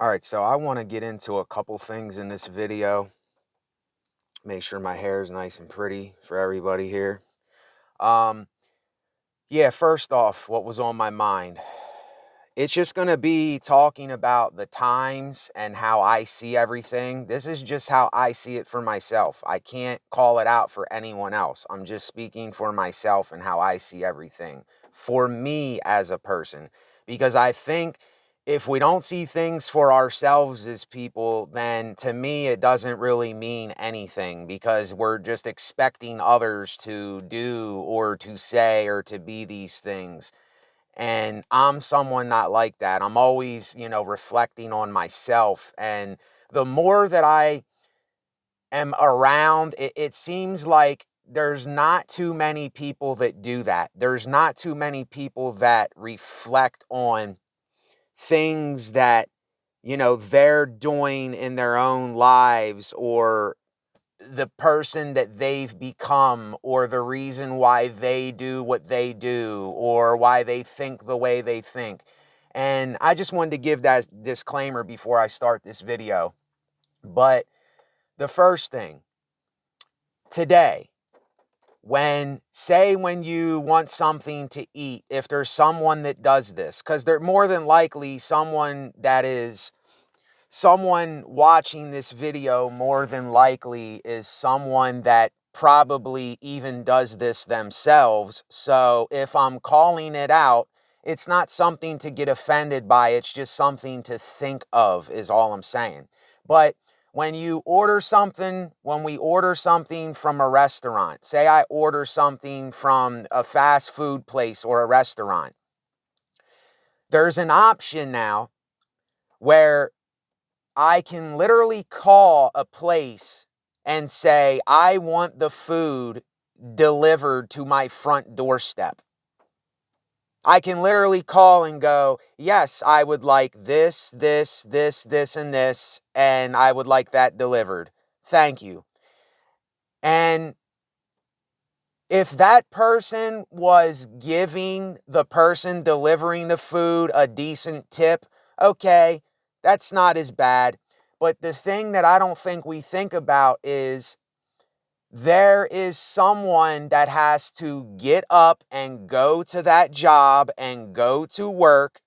All right, so I want to get into a couple things in this video. Make sure my hair is nice and pretty for everybody here. Um, yeah, first off, what was on my mind? It's just going to be talking about the times and how I see everything. This is just how I see it for myself. I can't call it out for anyone else. I'm just speaking for myself and how I see everything for me as a person. Because I think if we don't see things for ourselves as people, then to me, it doesn't really mean anything because we're just expecting others to do or to say or to be these things. And I'm someone not like that. I'm always, reflecting on myself. And the more that I am around, it seems like there's not too many people that do that. There's not too many people that reflect on things that, they're doing in their own lives, or the person that they've become, or the reason why they do what they do, or why they think the way they think. And I just wanted to give that disclaimer before I start this video. But the first thing, today, when you want something to eat, if there's someone that does this, because they're more than likely someone watching this video, more than likely is someone that probably even does this themselves. So if I'm calling it out, it's not something to get offended by. It's just something to think of, is all I'm saying. But when we order something from a restaurant, say I order something from a fast food place or a restaurant, there's an option now where I can literally call a place and say, I want the food delivered to my front doorstep. I can literally call and go, yes, I would like this, and this, and I would like that delivered. Thank you. And if that person was giving the person delivering the food a decent tip, okay, that's not as bad. But the thing that I don't think we think about is there is someone that has to get up and go to that job and go to work,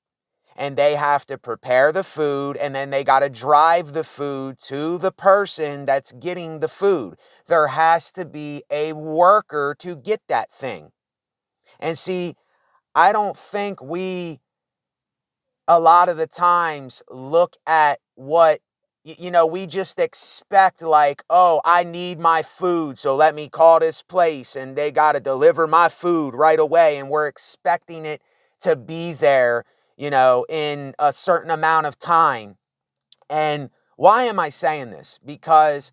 and they have to prepare the food, and then they got to drive the food to the person that's getting the food. There has to be a worker to get that thing. And see, I don't think we, a lot of the times, look at what, we just expect, like, oh, I need my food, so let me call this place and they got to deliver my food right away. And we're expecting it to be there, in a certain amount of time. And why am I saying this? Because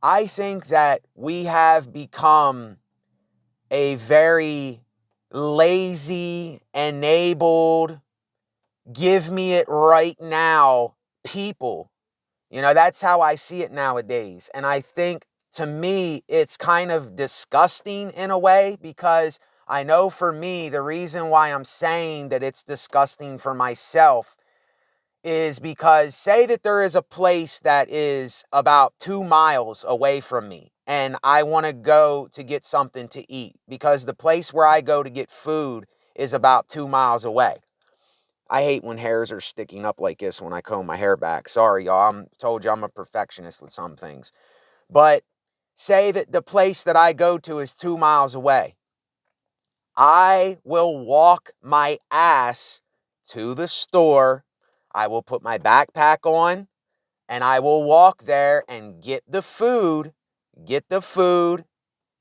I think that we have become a very lazy, enabled, give me it right now people. That's how I see it nowadays. And I think, to me, it's kind of disgusting in a way, because I know for me, the reason why I'm saying that it's disgusting for myself is because, say that there is a place that is about 2 miles away from me, and I want to go to get something to eat because the place where I go to get food is about 2 miles away. I hate when hairs are sticking up like this when I comb my hair back. Sorry, y'all. Told you I'm a perfectionist with some things. But say that the place that I go to is 2 miles away. I will walk my ass to the store. I will put my backpack on and I will walk there and get the food,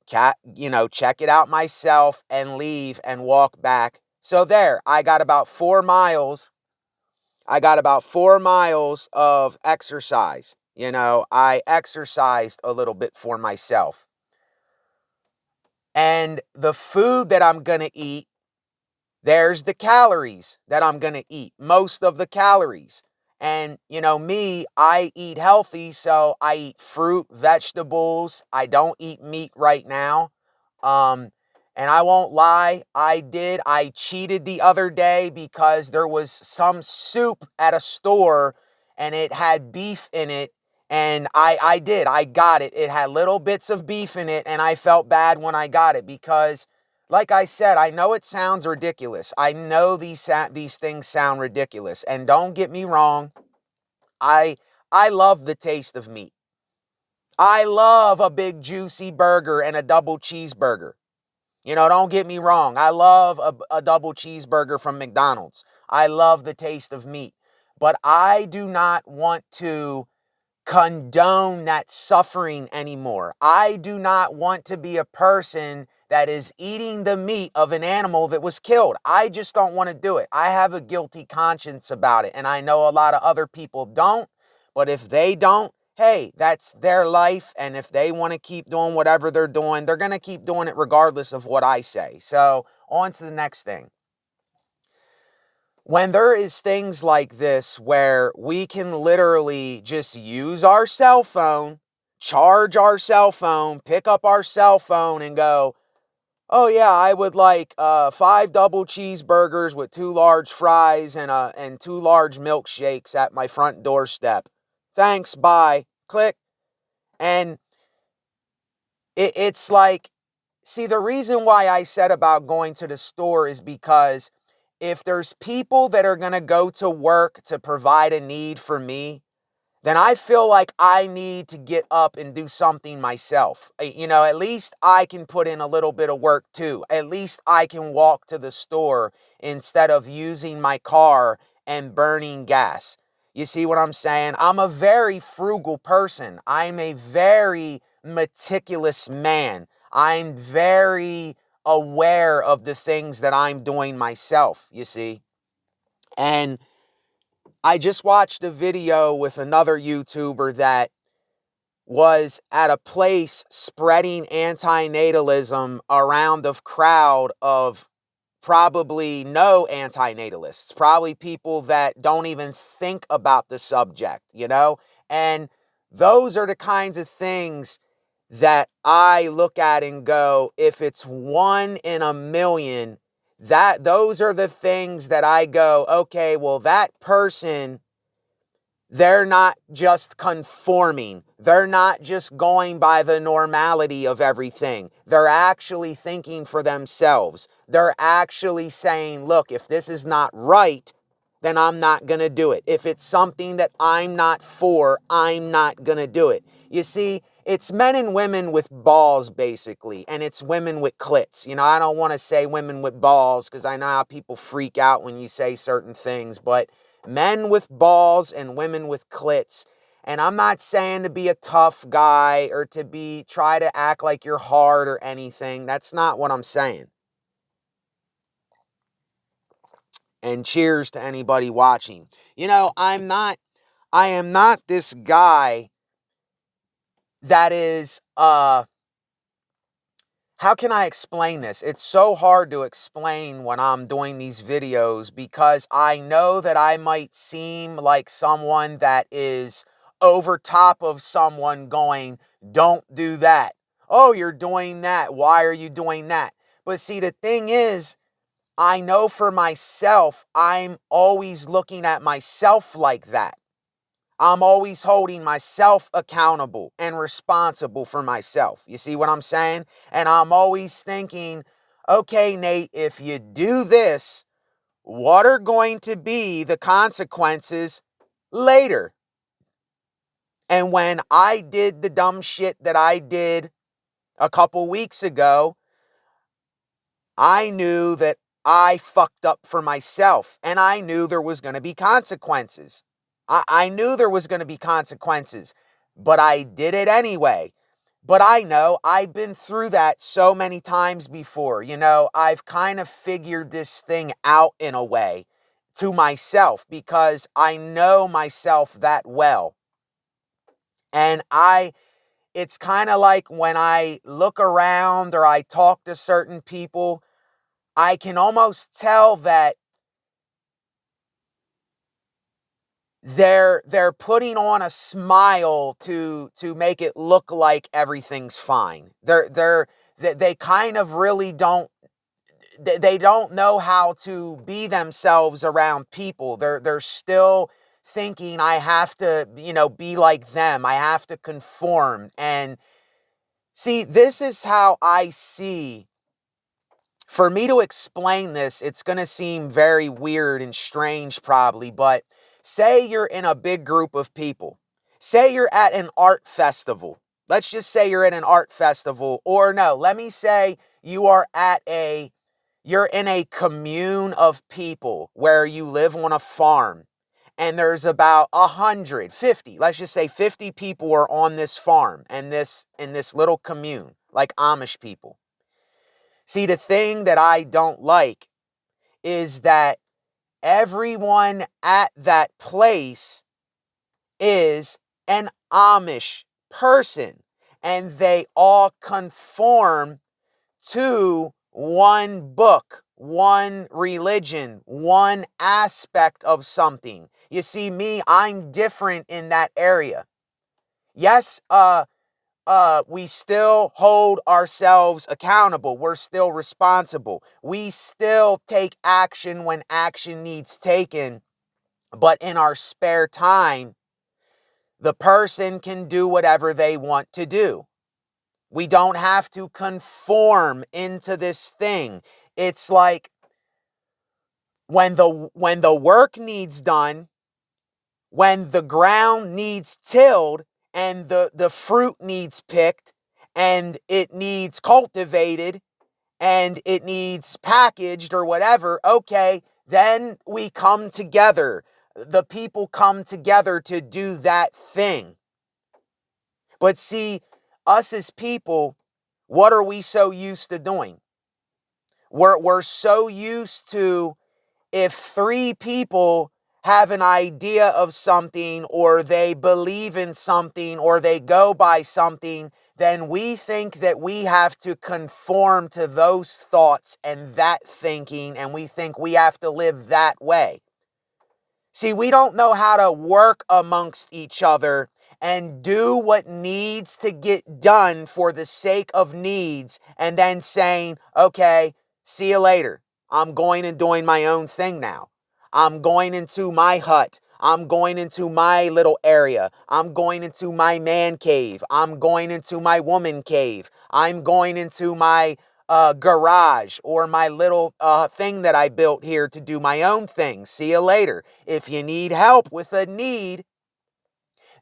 check it out myself and leave and walk back. So there, I got about 4 miles. I got about 4 miles of exercise. I exercised a little bit for myself. And the food that I'm going to eat, there's the calories that I'm going to eat, most of the calories. And, me, I eat healthy, so I eat fruit, vegetables. I don't eat meat right now. And I won't lie, I cheated the other day because there was some soup at a store and it had beef in it. And I got it. It had little bits of beef in it, and I felt bad when I got it because, like I said, I know it sounds ridiculous. I know these things sound ridiculous. And don't get me wrong, I love the taste of meat. I love a big juicy burger and a double cheeseburger. You know, don't get me wrong. I love a double cheeseburger from McDonald's. I love the taste of meat. But I do not want to condone that suffering anymore. I do not want to be a person that is eating the meat of an animal that was killed. I just don't want to do it. I have a guilty conscience about it, and I know a lot of other people don't, but if they don't, hey, that's their life, and if they want to keep doing whatever they're doing, they're going to keep doing it regardless of what I say. So, on to the next thing. When there is things like this where we can literally just use our cell phone, charge our cell phone, pick up our cell phone and go, oh yeah, I would like 5 double cheeseburgers with 2 large fries and 2 large milkshakes at my front doorstep. Thanks, bye. Click. And it's like, see, the reason why I said about going to the store is because if there's people that are going to go to work to provide a need for me, then I feel like I need to get up and do something myself. You know, at least I can put in a little bit of work too. At least I can walk to the store instead of using my car and burning gas. You see what I'm saying? I'm a very frugal person. I'm a very meticulous man. I'm very aware of the things that I'm doing myself, you see. And I just watched a video with another YouTuber that was at a place spreading antinatalism around a crowd of probably no antinatalists, probably people that don't even think about the subject, you know? And those are the kinds of things that I look at and go, if it's 1 in a million, those are the things that I go, okay, well, that person, they're not just conforming. They're not just going by the normality of everything. They're actually thinking for themselves. They're actually saying, look, if this is not right, then I'm not going to do it. If it's something that I'm not for, I'm not going to do it. You see, it's men and women with balls, basically, and it's women with clits. You know, I don't want to say women with balls because I know how people freak out when you say certain things, but men with balls and women with clits. And I'm not saying to be a tough guy or to try to act like you're hard or anything. That's not what I'm saying. And cheers to anybody watching. You know, I am not this guy that is, how can I explain this? It's so hard to explain when I'm doing these videos because I know that I might seem like someone that is over top of someone going, don't do that. Oh, you're doing that. Why are you doing that? But see, the thing is, I know for myself, I'm always looking at myself like that. I'm always holding myself accountable and responsible for myself. You see what I'm saying? And I'm always thinking, okay, Nate, if you do this, what are going to be the consequences later? And when I did the dumb shit that I did a couple weeks ago, I knew that I fucked up for myself, and I knew there was going to be consequences. I knew there was going to be consequences, but I did it anyway. But I know I've been through that so many times before. You know, I've kind of figured this thing out in a way to myself because I know myself that well. And it's kind of like when I look around or I talk to certain people, I can almost tell that they're putting on a smile to make it look like everything's fine. They kind of really don't know how to be themselves around people. They're still thinking I have to, be like them. I have to conform. And see, this is how I see. For me to explain this, it's going to seem very weird and strange probably, but say you're in a big group of people. Say you're at an art festival. Let's just say you're at an art festival, or no, let me say you're in a commune of people where you live on a farm, and there's about 150, let's just say 50 people are on this farm and in this little commune, like Amish people. See, the thing that I don't like is that everyone at that place is an Amish person, and they all conform to one book, one religion, one aspect of something. You see, me, I'm different in that area. Yes, we still hold ourselves accountable. We're still responsible. We still take action when action needs taken. But in our spare time, the person can do whatever they want to do. We don't have to conform into this thing. It's like when the work needs done, when the ground needs tilled and the fruit needs picked and it needs cultivated and it needs packaged or whatever, okay, then we come together. The people come together to do that thing. But see, us as people, what are we so used to doing? We're so used to, if three people have an idea of something or they believe in something or they go by something, then we think that we have to conform to those thoughts and that thinking, and we think we have to live that way. See, we don't know how to work amongst each other and do what needs to get done for the sake of needs, and then saying, okay, see you later. I'm going and doing my own thing now. I'm going into my hut. I'm going into my little area. I'm going into my man cave. I'm going into my woman cave. I'm going into my garage or my little thing that I built here to do my own thing. See you later. If you need help with a need,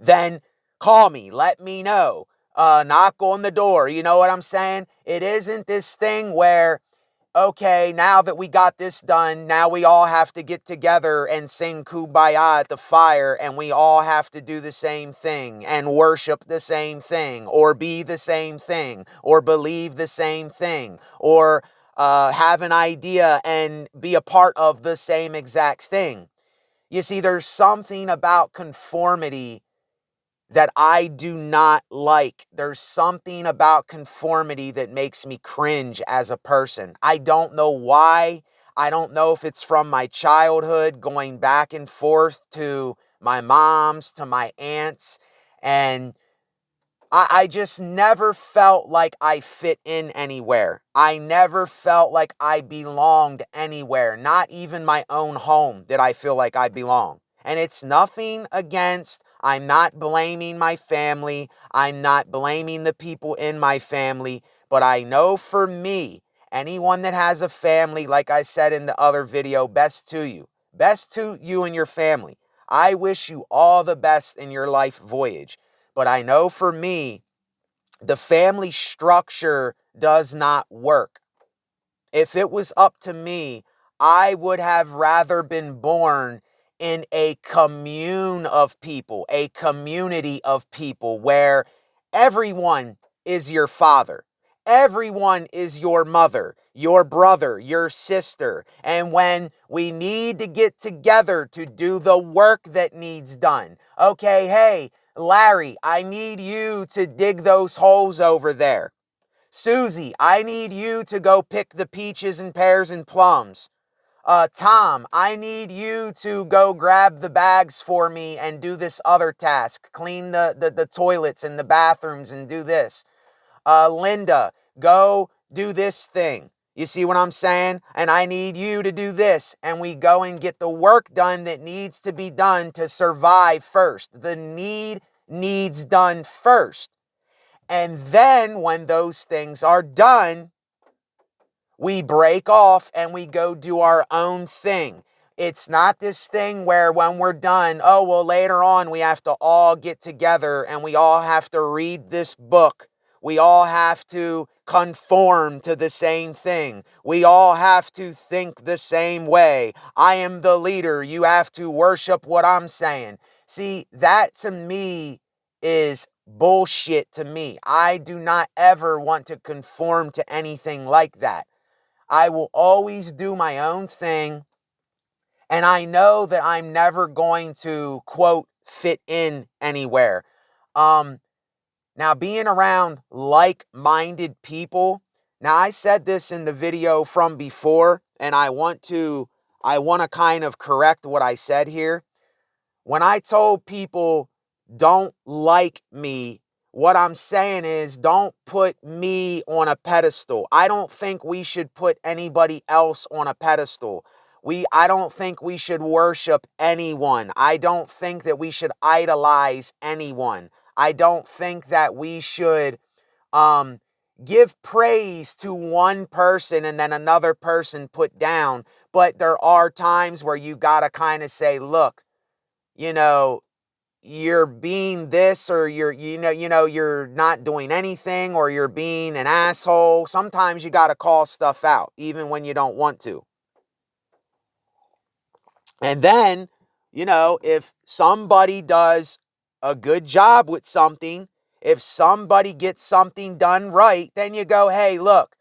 then call me. Let me know. Knock on the door. You know what I'm saying? It isn't this thing where, okay, now that we got this done, now we all have to get together and sing Kumbaya at the fire, and we all have to do the same thing and worship the same thing or be the same thing or believe the same thing or have an idea and be a part of the same exact thing. You see, there's something about conformity that I do not like. There's something about conformity that makes me cringe as a person. I don't know why. I don't know if it's from my childhood going back and forth to my mom's, to my aunts, and I just never felt like I fit in anywhere. I never felt like I belonged anywhere. Not even my own home did I feel like I belong. And it's nothing against, I'm not blaming my family. I'm not blaming the people in my family. But I know for me, anyone that has a family, like I said in the other video, best to you. Best to you and your family. I wish you all the best in your life voyage. But I know for me, the family structure does not work. If it was up to me, I would have rather been born in a commune of people, a community of people where everyone is your father. Everyone is your mother, your brother, your sister. And when we need to get together to do the work that needs done, okay, hey, Larry, I need you to dig those holes over there. Susie, I need you to go pick the peaches and pears and plums. Tom, I need you to go grab the bags for me and do this other task. Clean the toilets and the bathrooms and do this. Linda, go do this thing. You see what I'm saying? And I need you to do this. And we go and get the work done that needs to be done to survive first. The need needs done first. And then when those things are done, we break off and we go do our own thing. It's not this thing where when we're done, oh, well, later on we have to all get together and we all have to read this book. We all have to conform to the same thing. We all have to think the same way. I am the leader. You have to worship what I'm saying. See, that to me is bullshit to me. I do not ever want to conform to anything like that. I will always do my own thing. And I know that I'm never going to, quote, fit in anywhere. Now, being around like-minded people. Now, I said this in the video from before, and I want to kind of correct what I said here. When I told people don't like me, what I'm saying is don't put me on a pedestal. I don't think we should put anybody else on a pedestal. I don't think we should worship anyone. I don't think that we should idolize anyone. I don't think that we should give praise to one person and then another person put down. But there are times where you got to kind of say, look, you're being this, or you're not doing anything, or you're being an asshole. Sometimes you got to call stuff out, even when you don't want to. And then, if somebody does a good job with something, if somebody gets something done right, then you go, hey, look,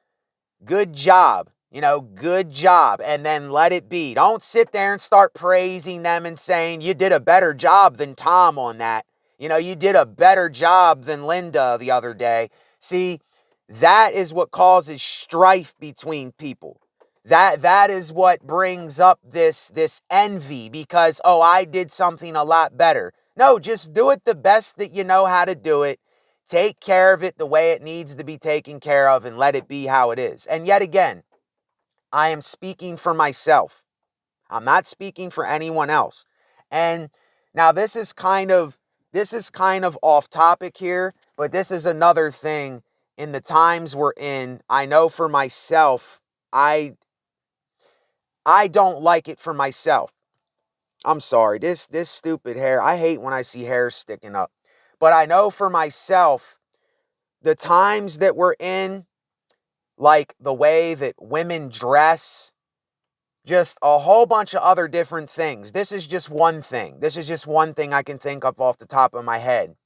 good job. Good job. And then let it be. Don't sit there and start praising them and saying you did a better job than Tom on that. You did a better job than Linda the other day. See, that is what causes strife between people. That is what brings up this envy because, oh, I did something a lot better. No, just do it the best that you know how to do it. Take care of it the way it needs to be taken care of and let it be how it is. And yet again, I am speaking for myself. I'm not speaking for anyone else. And now this is kind of off topic here, but this is another thing in the times we're in. I know for myself, I don't like it for myself. I'm sorry, this stupid hair. I hate when I see hair sticking up. But I know for myself, the times that we're in, like the way that women dress, just a whole bunch of other different things. This is just one thing. This is just one thing I can think of off the top of my head.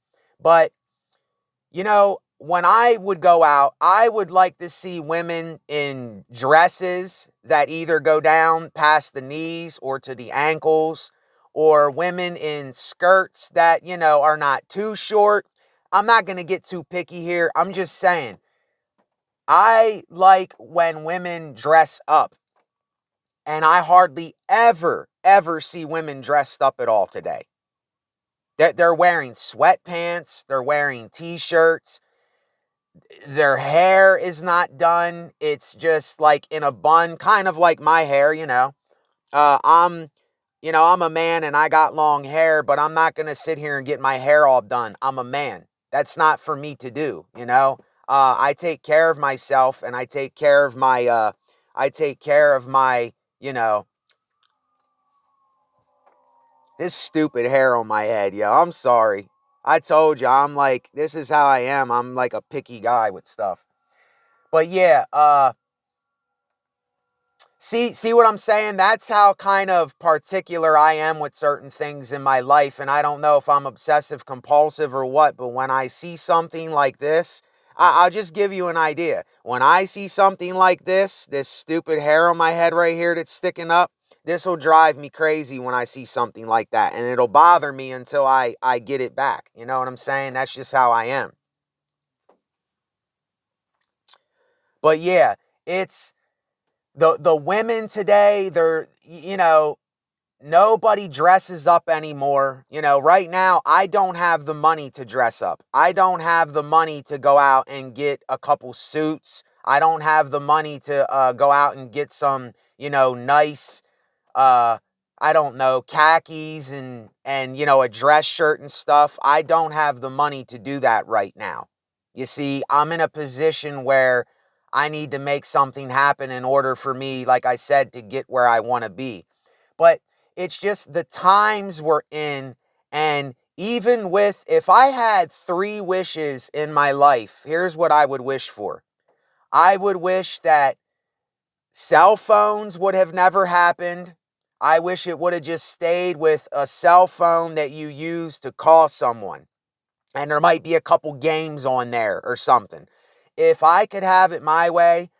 But, when I would go out, I would like to see women in dresses that either go down past the knees or to the ankles, or women in skirts that, are not too short. I'm not going to get too picky here. I'm just saying, I like when women dress up. And I hardly ever see women dressed up at all today. They're wearing sweatpants. They're wearing t-shirts. Their hair is not done. It's just like in a bun, kind of like my hair, I'm a man and I got long hair, but I'm not going to sit here and get my hair all done. I'm a man. That's not for me to do, I take care of myself and I take care of my, this stupid hair on my head, yo. I'm sorry. I told you, this is how I am. I'm like a picky guy with stuff. But yeah, see what I'm saying? That's how kind of particular I am with certain things in my life. And I don't know if I'm obsessive compulsive or what, but when I see something like this, I'll just give you an idea. When I see something like this stupid hair on my head right here that's sticking up, this will drive me crazy when I see something like that. And it'll bother me until I get it back. You know what I'm saying? That's just how I am. But yeah, it's the women today, they're, nobody dresses up anymore. Right now, I don't have the money to dress up. I don't have the money to go out and get a couple suits. I don't have the money to go out and get some, nice, uh, I don't know, khakis and, a dress shirt and stuff. I don't have the money to do that right now. You see, I'm in a position where I need to make something happen in order for me, like I said, to get where I want to be. But it's just the times we're in. And even with, if I had 3 wishes in my life, here's what I would wish for. I would wish that cell phones would have never happened. I wish it would have just stayed with a cell phone that you use to call someone. And there might be a couple games on there or something. If I could have it my way,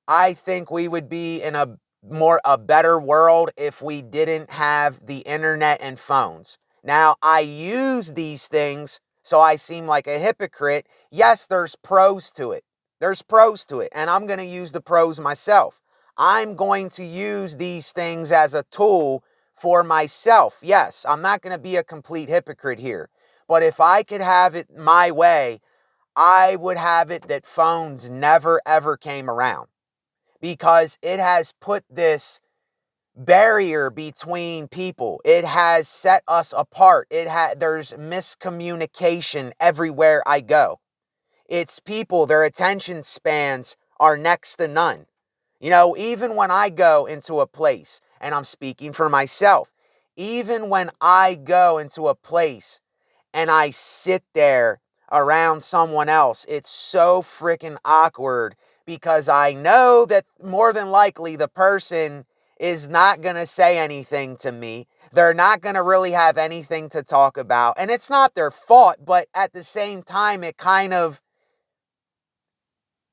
I think we would be in a better world if we didn't have the internet and phones. Now, I use these things so I seem like a hypocrite. Yes, there's pros to it. There's pros to it, and I'm going to use the pros myself. I'm going to use these things as a tool for myself. Yes, I'm not going to be a complete hypocrite here. But if I could have it my way, I would have it that phones never ever came around, because it has put this barrier between people. It has set us apart. There's miscommunication everywhere I go. It's people, their attention spans are next to none. Even when I go into a place, and I'm speaking for myself, even when I go into a place and I sit there around someone else, it's so freaking awkward, because I know that more than likely the person is not going to say anything to me. They're not going to really have anything to talk about. And it's not their fault, but at the same time, it kind of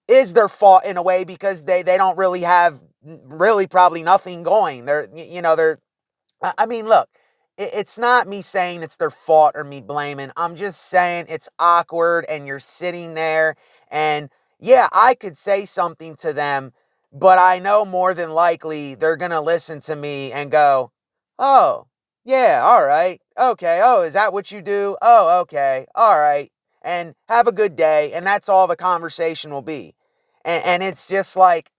is their fault in a way, because they don't really have really probably nothing going. I mean, look, it's not me saying it's their fault or me blaming. I'm just saying it's awkward, and you're sitting there, and yeah, I could say something to them, but I know more than likely they're going to listen to me and go, oh, yeah, all right, okay, oh, is that what you do? Oh, okay, all right, and have a good day, and that's all the conversation will be. And it's just like,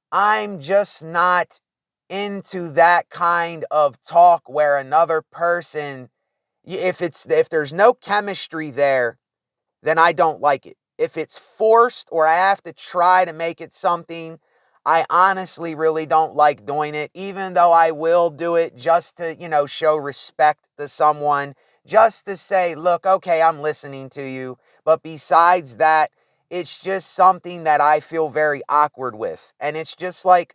I'm just not into that kind of talk where another person, if there's no chemistry there, then I don't like it. If it's forced or I have to try to make it something, I honestly really don't like doing it, even though I will do it just to, show respect to someone, just to say, look, okay, I'm listening to you. But besides that, it's just something that I feel very awkward with. And it's just like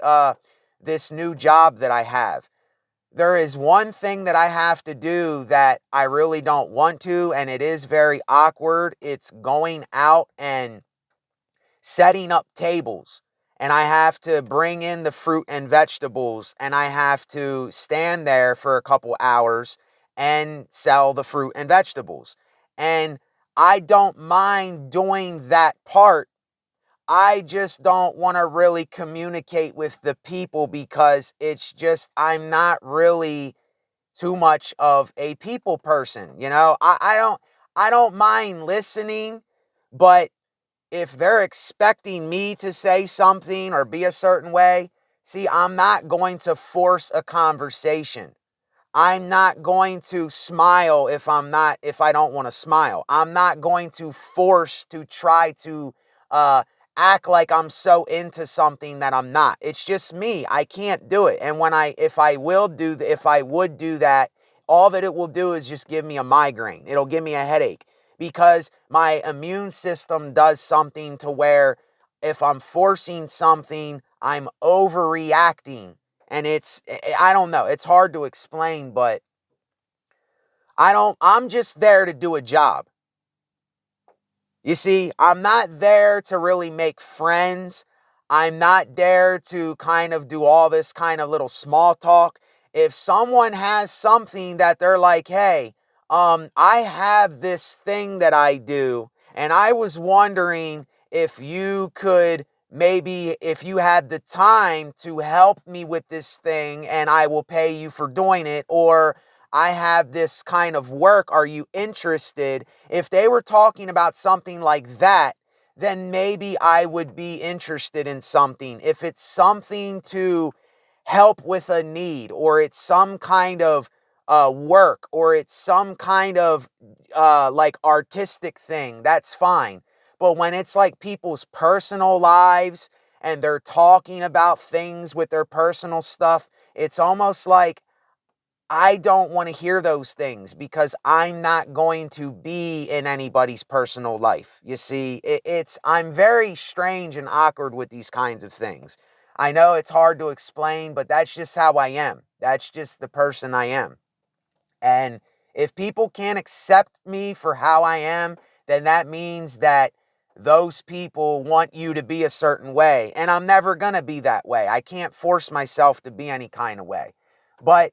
this new job that I have. There is one thing that I have to do that I really don't want to, and it is very awkward. It's going out and setting up tables. And I have to bring in the fruit and vegetables, and I have to stand there for a couple hours and sell the fruit and vegetables. And I don't mind doing that part. I just don't want to really communicate with the people, because it's just, I'm not really too much of a people person. I don't mind listening, but if they're expecting me to say something or be a certain way, see, I'm not going to force a conversation. I'm not going to smile if I don't want to smile. I'm not going to force to try to uh, act like I'm so into something that I'm not. It's just me. I can't do it. And if I would do that, all that it will do is just give me a migraine. It'll give me a headache, because my immune system does something to where if I'm forcing something, I'm overreacting. And I don't know, it's hard to explain, but I'm just there to do a job. You see, I'm not there to really make friends. I'm not there to kind of do all this kind of little small talk. If someone has something that they're like, hey, I have this thing that I do, and I was wondering if you could maybe, if you had the time to help me with this thing, and I will pay you for doing it, or I have this kind of work, are you interested? If they were talking about something like that, then maybe I would be interested in something. If it's something to help with a need, or it's some kind of work, or it's some kind of like artistic thing, that's fine. But when it's like people's personal lives and they're talking about things with their personal stuff, it's almost like I don't want to hear those things because I'm not going to be in anybody's personal life. You see, I'm very strange and awkward with these kinds of things. I know it's hard to explain, but that's just how I am. That's just the person I am. And if people can't accept me for how I am, then that means that those people want you to be a certain way. And I'm never going to be that way. I can't force myself to be any kind of way. But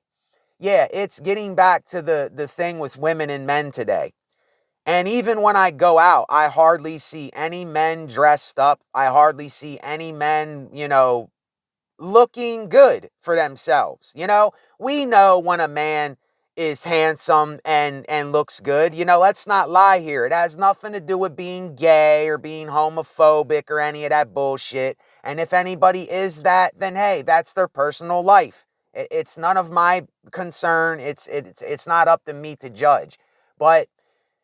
yeah, it's getting back to the thing with women and men today. And even when I go out, I hardly see any men dressed up. I hardly see any men, looking good for themselves. We know when a man is handsome and looks good. Let's not lie here. It has nothing to do with being gay or being homophobic or any of that bullshit. And if anybody is that, then hey, that's their personal life. It's none of my concern. It's not up to me to judge. But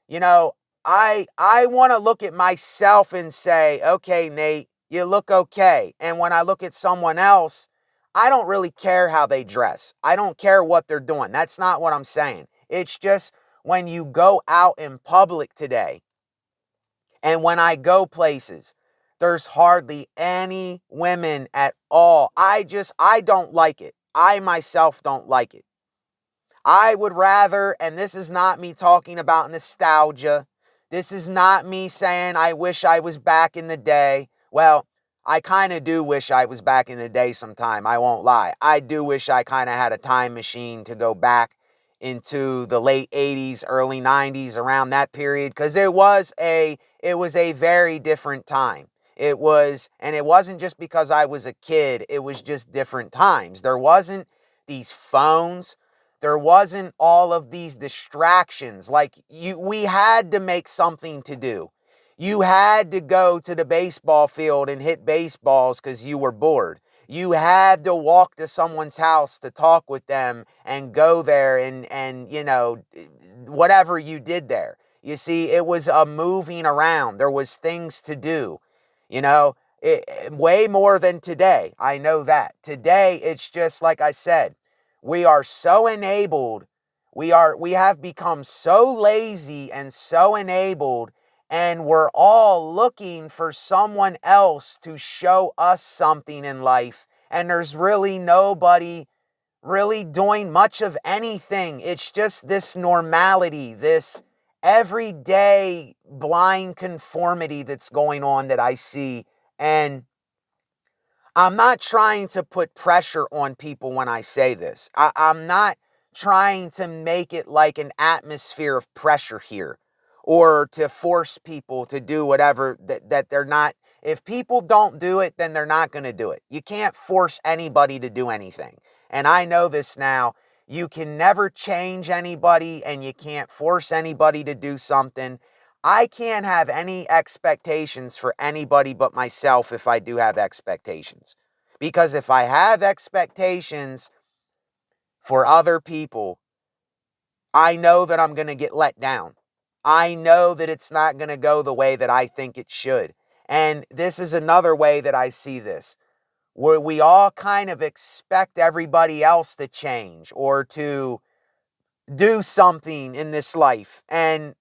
you know, I want to look at myself and say, okay, Nate, you look okay. And when I look at someone else, I don't really care how they dress. I don't care what they're doing. That's not what I'm saying. It's just when you go out in public today, and when I go places, there's hardly any women at all. I don't like it. I myself don't like it. I would rather, and this is not me talking about nostalgia. This is not me saying I wish I was back in the day. Well, I kind of do wish I was back in the day sometime. I won't lie. I do wish I kind of had a time machine to go back into the late 80s, early 90s, around that period, because it was a very different time. It wasn't just because I was a kid. It was just different times. There wasn't these phones. There wasn't all of these distractions. Like we had to make something to do. You had to go to the baseball field and hit baseballs because you were bored. You had to walk to someone's house to talk with them and go there and whatever you did there. You see, it was a moving around. There was things to do, way more than today. I know that. Today, it's just like I said, we are so enabled. We have become so lazy and so enabled, and we're all looking for someone else to show us something in life. And there's really nobody really doing much of anything. It's just this normality, this everyday blind conformity that's going on that I see. And I'm not trying to put pressure on people when I say this. I'm not trying to make it like an atmosphere of pressure here, or to force people to do whatever that they're not. If people don't do it, then they're not going to do it. You can't force anybody to do anything. And I know this now. You can never change anybody, and you can't force anybody to do something. I can't have any expectations for anybody but myself if I do have expectations. Because if I have expectations for other people, I know that I'm going to get let down. I know that it's not going to go the way that I think it should. And this is another way that I see this, where we all kind of expect everybody else to change or to do something in this life. And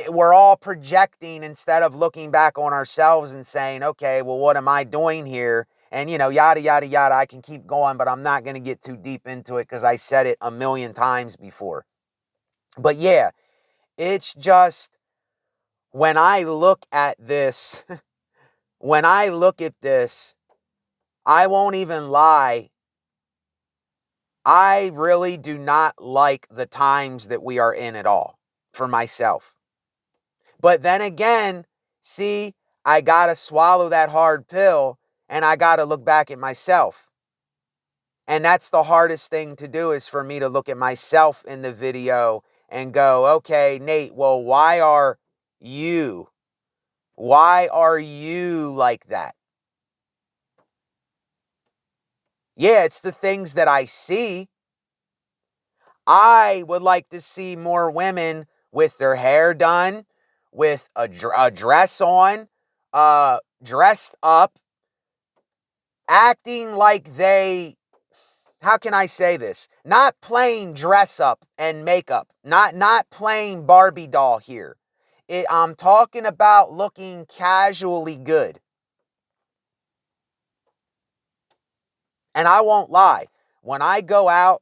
we're all projecting instead of looking back on ourselves and saying, okay, well, what am I doing here? And, yada, yada, yada. I can keep going, but I'm not going to get too deep into it because I said it a million times before. But yeah, it's just when I look at this, I won't even lie. I really do not like the times that we are in at all for myself. But then again, see, I got to swallow that hard pill and I got to look back at myself. And that's the hardest thing to do, is for me to look at myself in the video and go, okay, Nate, well, why are you Why are you like that? Yeah, it's the things that I see. I would like to see more women with their hair done, with a dress on, dressed up, acting like how can I say this? Not playing dress up and makeup, not playing Barbie doll here. I'm talking about looking casually good. And I won't lie, when I go out,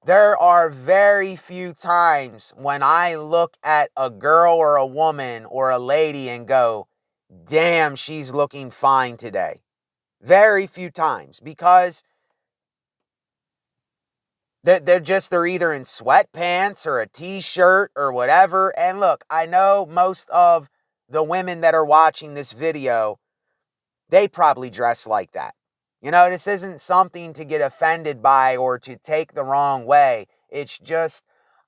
there are very few times when I look at a girl or a woman or a lady and go, damn, she's looking fine today. Very few times, because they're either in sweatpants or a t-shirt or whatever. And look, I know most of the women that are watching this video, they probably dress like that. You know, this isn't something to get offended by or to take the wrong way. It's just,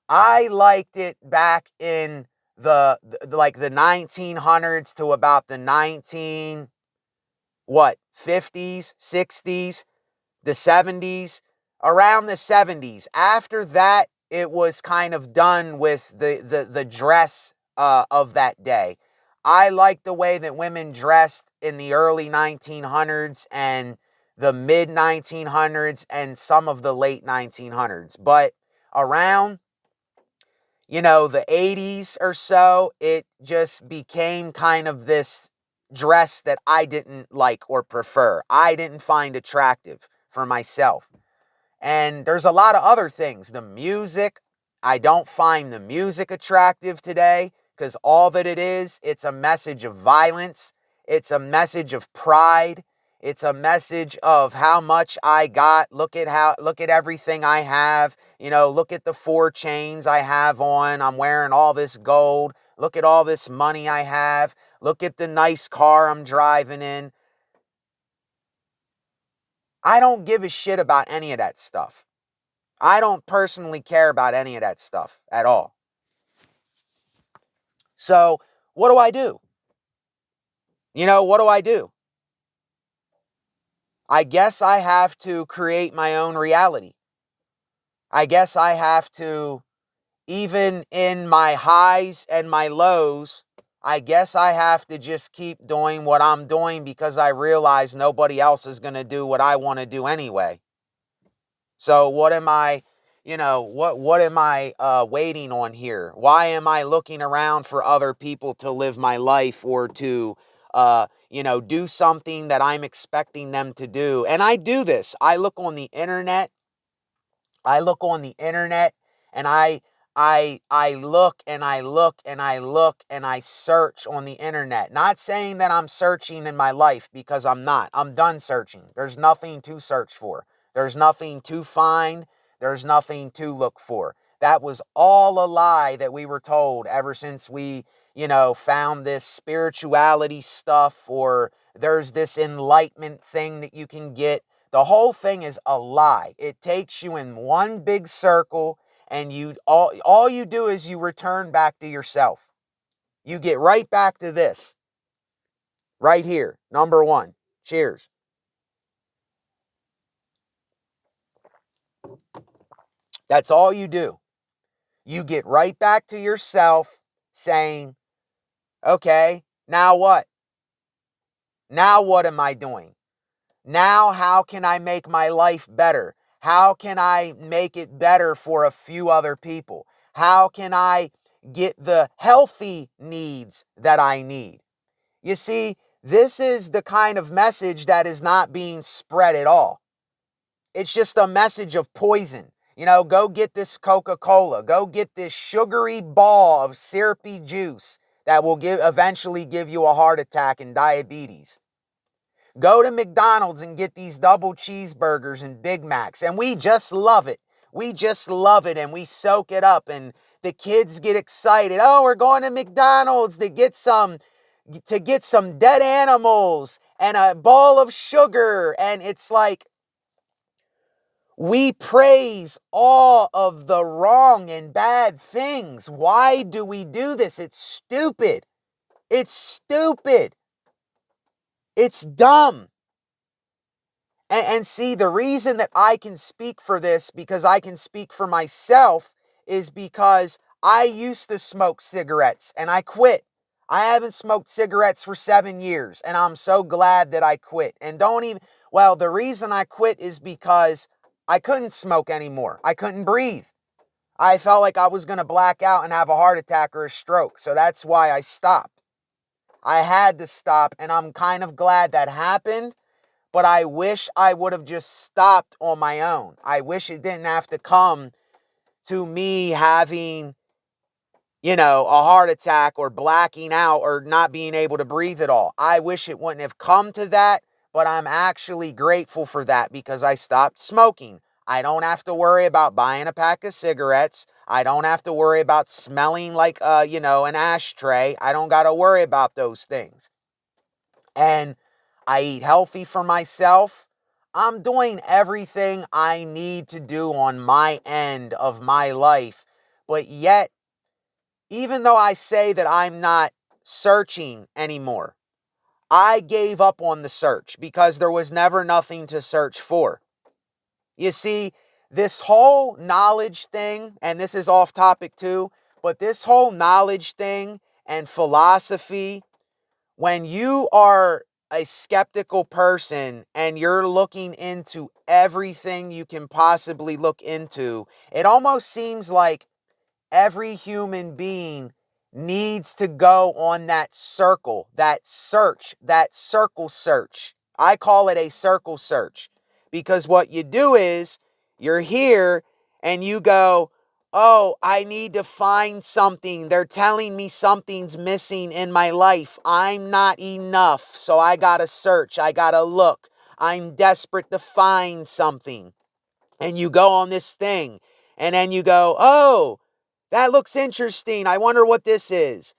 I liked it back in the 1900s to about the 50s, 60s, the 70s, around the 70s. After that, it was kind of done with the dress of that day. I like the way that women dressed in the early 1900s and the mid 1900s and some of the late 1900s. But around, the 80s or so, it just became kind of this dress that I didn't like or prefer. I didn't find attractive for myself. And there's a lot of other things. The music, I don't find the music attractive today, because all that it is, it's a message of violence. It's a message of pride. It's a message of how much I got. Look at everything I have. Look at the 4 chains I have on. I'm wearing all this gold. Look at all this money I have. Look at the nice car I'm driving in. I don't give a shit about any of that stuff. I don't personally care about any of that stuff at all. So, what do I do? What do I do? I guess I have to create my own reality. I guess I have to, even in my highs and my lows, I guess I have to just keep doing what I'm doing, because I realize nobody else is going to do what I want to do anyway. So what am I, what am I waiting on here? Why am I looking around for other people to live my life or to, do something that I'm expecting them to do? And I do this. I look on the internet. And I look and I look and I look and I search on the internet. Not saying that I'm searching in my life, because I'm not. I'm done searching. There's nothing to search for. There's nothing to find. There's nothing to look for. That was all a lie that we were told ever since we, found this spirituality stuff, or there's this enlightenment thing that you can get. The whole thing is a lie. It takes you in one big circle, and all you do is you return back to yourself. You get right back to this. Right here. Number 1. Cheers. That's all you do. You get right back to yourself saying, okay, now what? Now what am I doing? Now how can I make my life better? How can I make it better for a few other people? How can I get the healthy needs that I need? You see, this is the kind of message that is not being spread at all. It's just a message of poison. Go get this Coca-Cola. Go get this sugary ball of syrupy juice that will eventually give you a heart attack and diabetes. Go to McDonald's and get these double cheeseburgers and Big Macs. And we just love it. We just love it, and we soak it up. And the kids get excited. Oh, we're going to McDonald's to get some dead animals and a ball of sugar. And it's like, we praise all of the wrong and bad things. Why do we do this? It's stupid. It's stupid. It's dumb. And see, the reason that I can speak for this, because I can speak for myself, is because I used to smoke cigarettes and I quit. I haven't smoked cigarettes for 7 years, and I'm so glad that I quit. And the reason I quit is because I couldn't smoke anymore. I couldn't breathe. I felt like I was going to black out and have a heart attack or a stroke. So that's why I stopped. I had to stop, and I'm kind of glad that happened. But I wish I would have just stopped on my own. I wish it didn't have to come to me having, a heart attack or blacking out or not being able to breathe at all. I wish it wouldn't have come to that, but I'm actually grateful for that because I stopped smoking. I don't have to worry about buying a pack of cigarettes. I don't have to worry about smelling like, an ashtray. I don't got to worry about those things. And I eat healthy for myself. I'm doing everything I need to do on my end of my life. But yet, even though I say that I'm not searching anymore, I gave up on the search because there was never nothing to search for. You see, this whole knowledge thing, and this is off topic too, but this whole knowledge thing and philosophy, when you are a skeptical person and you're looking into everything you can possibly look into, it almost seems like every human being needs to go on that circle, that search, that circle search. I call it a circle search because what you do is you're here and you go, oh, I need to find something. They're telling me something's missing in my life. I'm not enough, so I gotta search. I gotta look. I'm desperate to find something. And you go on this thing, and then you go, oh, that looks interesting. I wonder what this is.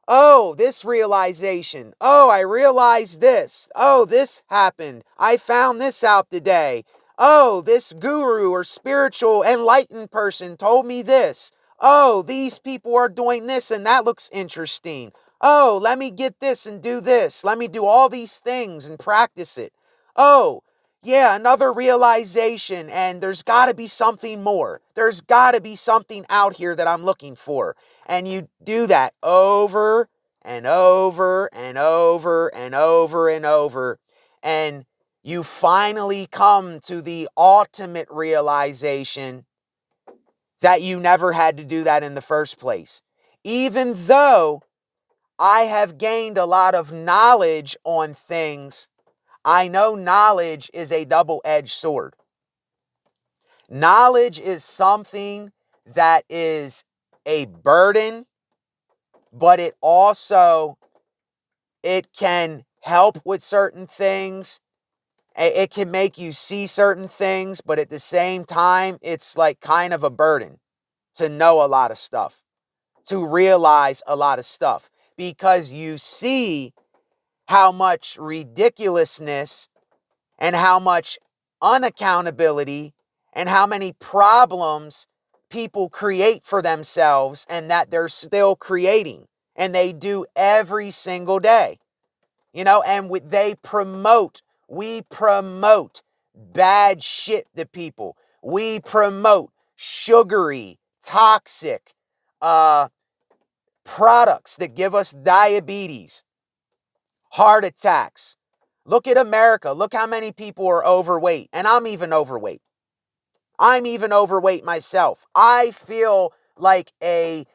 Oh, this realization. Oh, I realized this. Oh, this happened. I found this out today. Oh, this guru or spiritual enlightened person told me this. Oh, these people are doing this and that looks interesting. Oh, let me get this and do this. Let me do all these things and practice it. Oh, yeah, another realization, and there's got to be something more. There's got to be something out here that I'm looking for. And you do that over and over and over and over and over. And you finally come to the ultimate realization that you never had to do that in the first place. Even though I have gained a lot of knowledge on things, I know knowledge is a double-edged sword. Knowledge is something that is a burden, but it can help with certain things. It can make you see certain things, but at the same time, it's like kind of a burden to know a lot of stuff, to realize a lot of stuff, because you see how much ridiculousness and how much unaccountability and how many problems people create for themselves and that they're still creating. And they do every single day. And we promote bad shit to people. We promote sugary, toxic products that give us diabetes, heart attacks. Look at America. Look how many people are overweight. And I'm even overweight. I'm even overweight myself. I feel like a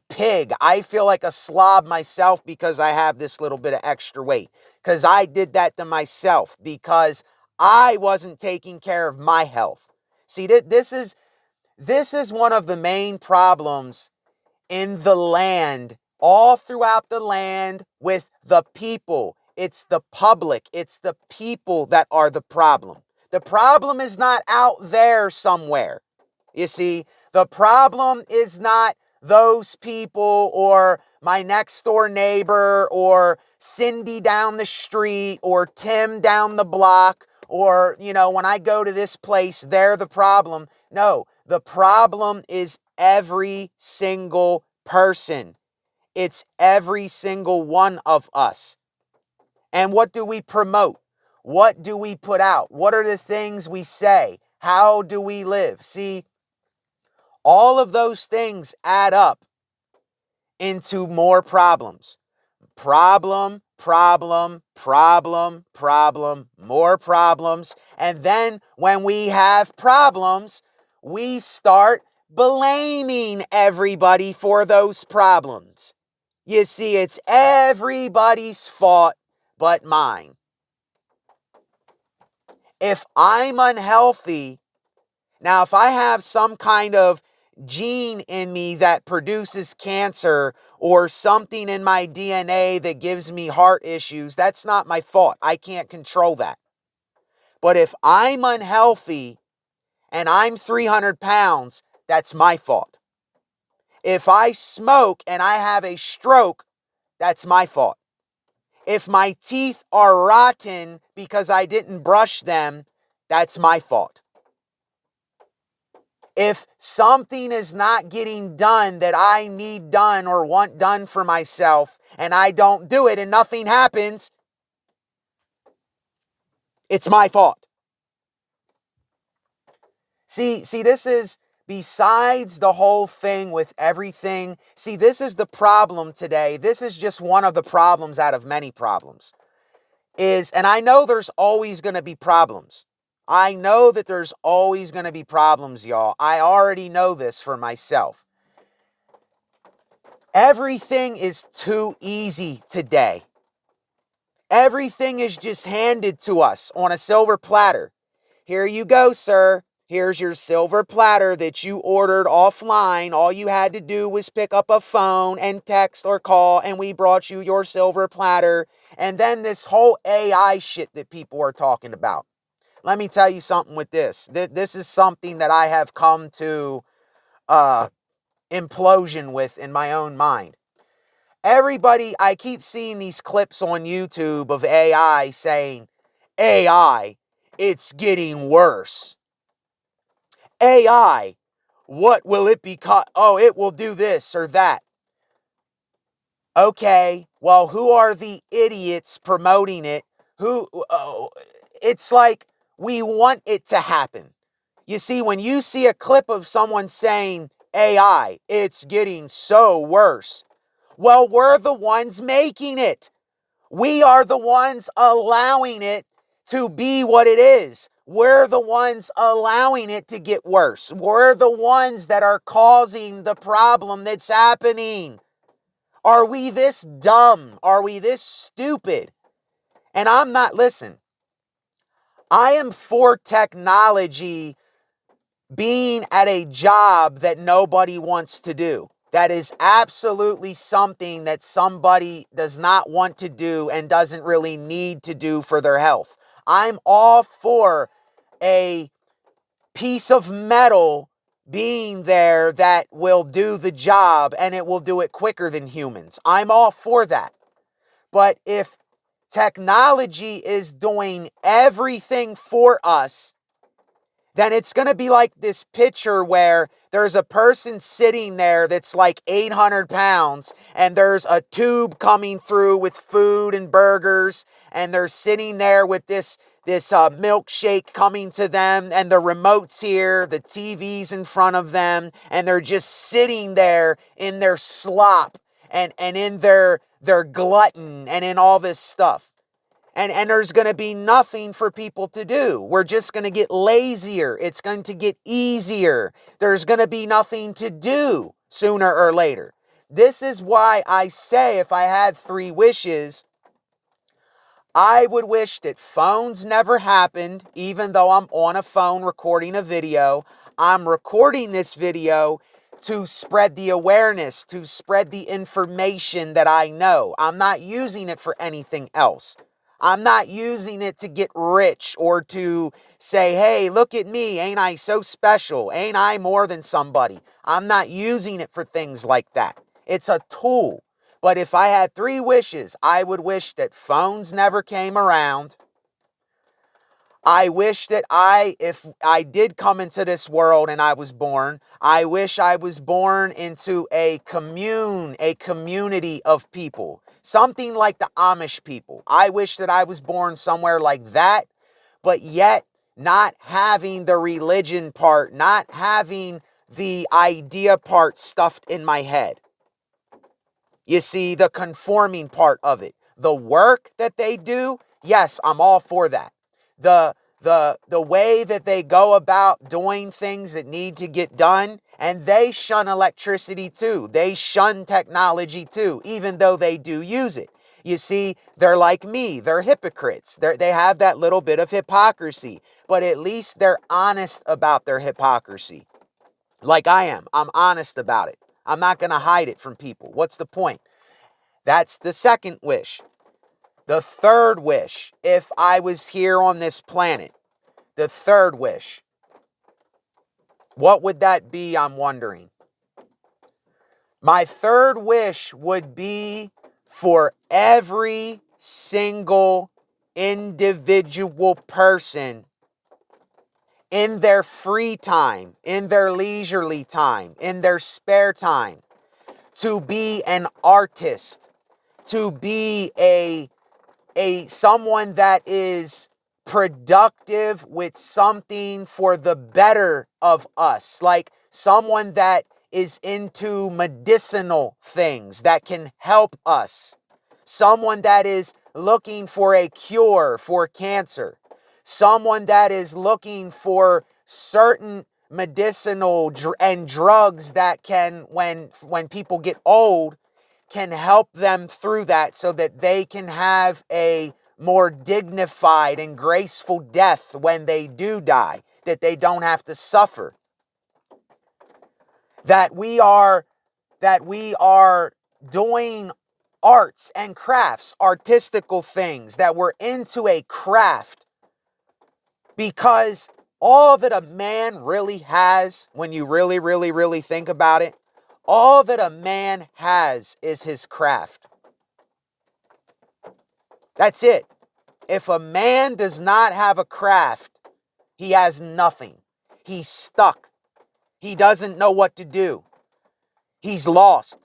pig. I feel like a slob myself because I have this little bit of extra weight. Because I did that to myself because I wasn't taking care of my health. See, this is one of the main problems in the land, all throughout the land with the people. It's the public. It's the people that are the problem. The problem is not out there somewhere. You see, the problem is not those people or my next door neighbor or Cindy down the street or Tim down the block or, when I go to this place, they're the problem. No, the problem is every single person. It's every single one of us. And what do we promote? What do we put out? What are the things we say? How do we live? See, all of those things add up into more problems. Problem, problem, problem, problem, more problems. And then when we have problems, we start blaming everybody for those problems. You see, it's everybody's fault but mine. If I'm unhealthy, now if I have some kind of gene in me that produces cancer or something in my DNA that gives me heart issues, that's not my fault. I can't control that. But if I'm unhealthy and I'm 300 pounds, that's my fault. If I smoke and I have a stroke, that's my fault. If my teeth are rotten because I didn't brush them, that's my fault. If something is not getting done that I need done or want done for myself and I don't do it and nothing happens, it's my fault. See, this is besides the whole thing with everything. See, this is the problem today. This is just one of the problems out of many problems. And I know there's always going to be problems. I know that there's always going to be problems, y'all. I already know this for myself. Everything is too easy today. Everything is just handed to us on a silver platter. Here you go, sir. Here's your silver platter that you ordered offline. All you had to do was pick up a phone and text or call, and we brought you your silver platter. And then this whole AI shit that people are talking about. Let me tell you something with this. This is something that I have come to implosion with in my own mind. Everybody, I keep seeing these clips on YouTube of AI saying, AI, it's getting worse. AI, what will it become? Oh, it will do this or that. Okay, well, who are the idiots promoting it? It's like we want it to happen. You see, when you see a clip of someone saying, AI, it's getting so worse. Well, we're the ones making it. We are the ones allowing it to be what it is. We're the ones allowing it to get worse. We're the ones that are causing the problem that's happening. Are we this dumb? Are we this stupid? And listen, I am for technology being at a job that nobody wants to do. That is absolutely something that somebody does not want to do and doesn't really need to do for their health. I'm all for a piece of metal being there that will do the job and it will do it quicker than humans. I'm all for that. But if technology is doing everything for us, then it's going to be like this picture where there's a person sitting there that's like 800 pounds and there's a tube coming through with food and burgers and they're sitting there with this milkshake coming to them and the remote's here, the TV's in front of them, and they're just sitting there in their slop and in their glutton and in all this stuff. And there's going to be nothing for people to do. We're just going to get lazier. It's going to get easier. There's going to be nothing to do sooner or later. This is why I say if I had 3 wishes, I would wish that phones never happened, even though I'm on a phone recording a video. I'm recording this video to spread the awareness, to spread the information that I know. I'm not using it for anything else. I'm not using it to get rich or to say, hey, look at me. Ain't I so special? Ain't I more than somebody? I'm not using it for things like that. It's a tool. But if I had 3 wishes, I would wish that phones never came around. I wish that if I did come into this world and I was born, I wish I was born into a community of people. Something like the Amish people. I wish that I was born somewhere like that, but yet not having the religion part, not having the idea part stuffed in my head. You see, the conforming part of it. The work that they do, yes, I'm all for that. The way that they go about doing things that need to get done, and they shun electricity too. They shun technology too, even though they do use it. You see, they're like me. They're hypocrites. They have that little bit of hypocrisy, but at least they're honest about their hypocrisy. Like I am. I'm honest about it. I'm not going to hide it from people. What's the point? That's the second wish. The third wish, if I was here on this planet, the third wish, what would that be, I'm wondering? My third wish would be for every single individual person in their free time, in their leisurely time, in their spare time, to be an artist, to be a someone that is productive with something for the better of us, like someone that is into medicinal things that can help us, someone that is looking for a cure for cancer, someone that is looking for certain medicinal and drugs that can, when people get old, can help them through that so that they can have a more dignified and graceful death when they do die, that they don't have to suffer. That we are doing arts and crafts, artistical things, that we're into a craft, because all that a man really has, when you really, really, really think about it, all that a man has is his craft. That's it. If a man does not have a craft, he has nothing. He's stuck. He doesn't know what to do. He's lost.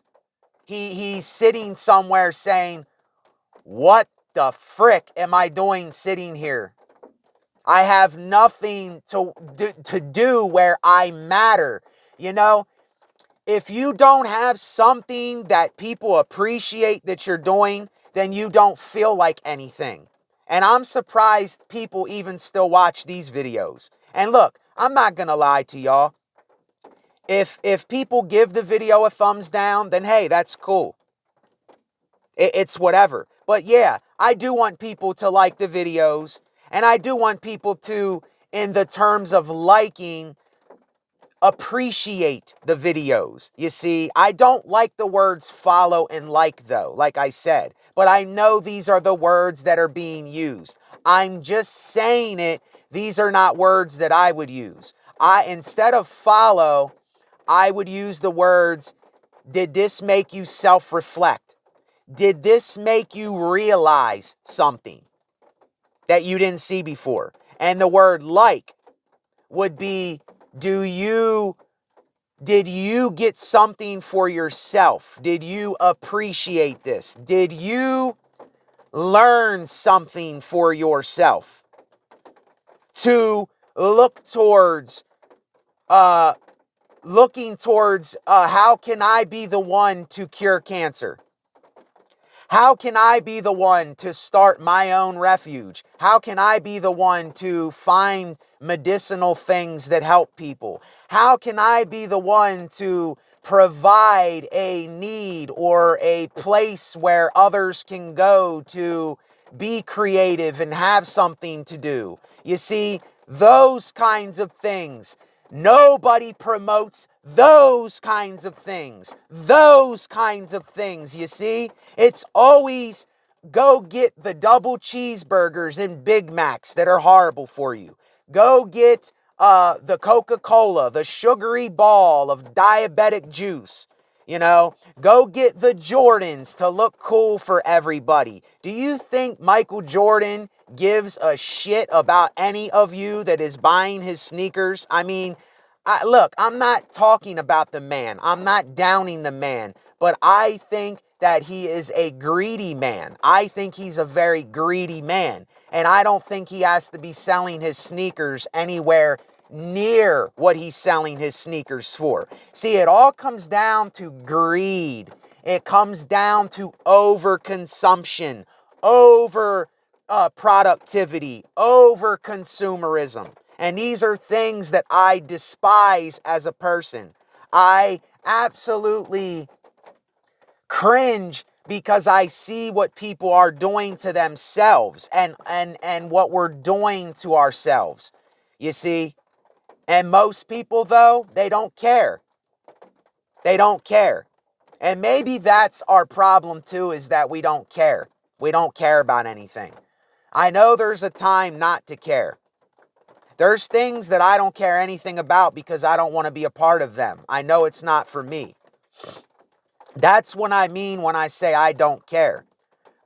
He's sitting somewhere saying, what the frick am I doing sitting here? I have nothing to do where I matter. You know, if you don't have something that people appreciate that you're doing, then you don't feel like anything. And I'm surprised people even still watch these videos. And look, I'm not going to lie to y'all. If people give the video a thumbs down, then hey, that's cool. It's whatever. But yeah, I do want people to like the videos. And I do want people to, in the terms of liking, appreciate the videos. You see, I don't like the words follow and like though, like I said, but I know these are the words that are being used. I'm just saying it. These are not words that I would use. Instead of follow, I would use the words, did this make you self-reflect? Did this make you realize something that you didn't see before? And the word like would be, did you get something for yourself? Did you appreciate this? Did you learn something for yourself? To look towards, how can I be the one to cure cancer? How can I be the one to start my own refuge? How can I be the one to find medicinal things that help people? How can I be the one to provide a need or a place where others can go to be creative and have something to do? You see, those kinds of things. Nobody promotes those kinds of things. Those kinds of things, you see? It's always go get the double cheeseburgers and Big Macs that are horrible for you. Go get the Coca-Cola, the sugary ball of diabetic juice. You know, go get the Jordans to look cool for everybody. Do you think Michael Jordan gives a shit about any of you that is buying his sneakers? I mean, look, I'm not talking about the man. I'm not downing the man. But I think that he is a greedy man. I think he's a very greedy man. And I don't think he has to be selling his sneakers anywhere near what he's selling his sneakers for. See, it all comes down to greed. It comes down to overconsumption, over productivity, over consumerism. And these are things that I despise as a person. I absolutely cringe because I see what people are doing to themselves and what we're doing to ourselves. You see? And most people, though, they don't care. They don't care. And maybe that's our problem, too, is that we don't care. We don't care about anything. I know there's a time not to care. There's things that I don't care anything about because I don't want to be a part of them. I know it's not for me. That's what I mean when I say I don't care.